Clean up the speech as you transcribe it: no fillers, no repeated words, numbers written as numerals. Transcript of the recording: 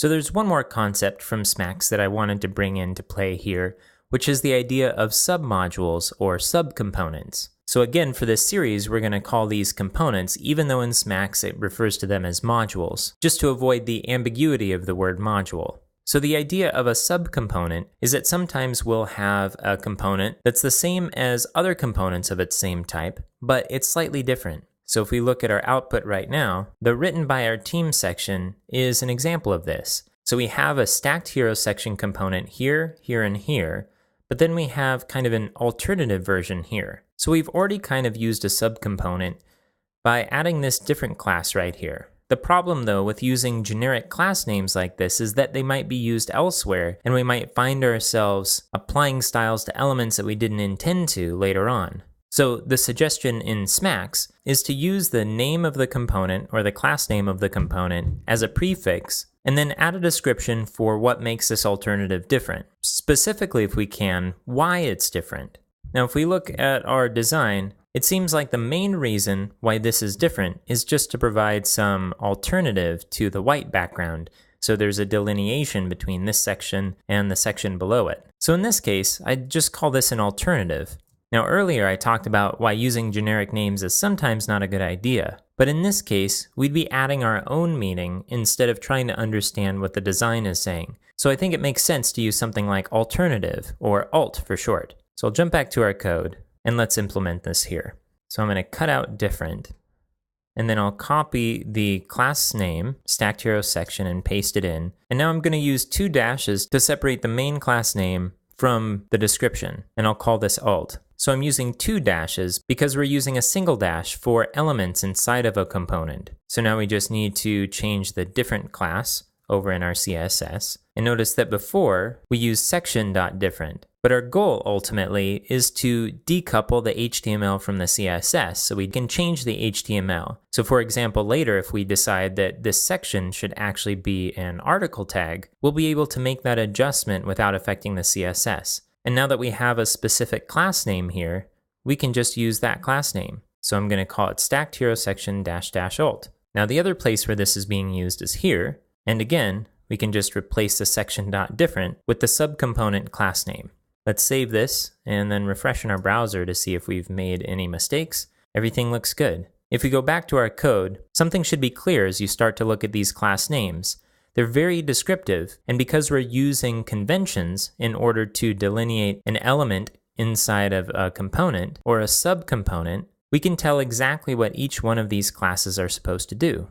So there's one more concept from SMACS that I wanted to bring into play here, which is the idea of submodules or subcomponents. So again, for this series, we're going to call these components, even though in SMACS it refers to them as modules, just to avoid the ambiguity of the word module. So the idea of a subcomponent is that sometimes we'll have a component that's the same as other components of its same type, but it's slightly different. So if we look at our output right now, the written by our team section is an example of this. So we have a stacked hero section component here, here, and here, but then we have kind of an alternative version here. So we've already kind of used a subcomponent by adding this different class right here. The problem though with using generic class names like this is that they might be used elsewhere, and we might find ourselves applying styles to elements that we didn't intend to later on. So the suggestion in SMACS is to use the name of the component or the class name of the component as a prefix, and then add a description for what makes this alternative different. Specifically, if we can, why it's different. Now, if we look at our design, it seems like the main reason why this is different is just to provide some alternative to the white background. So there's a delineation between this section and the section below it. So in this case, I'd just call this an alternative. Now earlier I talked about why using generic names is sometimes not a good idea, but in this case, we'd be adding our own meaning instead of trying to understand what the design is saying. So I think it makes sense to use something like alternative, or alt for short. So I'll jump back to our code, and let's implement this here. So I'm going to cut out different, and then I'll copy the class name, stacked hero section, and paste it in. And now I'm going to use 2 dashes to separate the main class name from the description, and I'll call this alt. So I'm using 2 dashes because we're using a single dash for elements inside of a component. So now we just need to change the different class over in our CSS. And notice that before we used section.different, but our goal ultimately is to decouple the HTML from the CSS so we can change the HTML. So for example, later if we decide that this section should actually be an article tag, we'll be able to make that adjustment without affecting the CSS. And now that we have a specific class name here, we can just use that class name. So I'm going to call it stacked hero section -- alt. Now the other place where this is being used is here. And again, we can just replace the section.different with the subcomponent class name. Let's save this and then refresh in our browser to see if we've made any mistakes. Everything looks good. If we go back to our code, something should be clear as you start to look at these class names. They're very descriptive, and because we're using conventions in order to delineate an element inside of a component or a subcomponent, we can tell exactly what each one of these classes are supposed to do.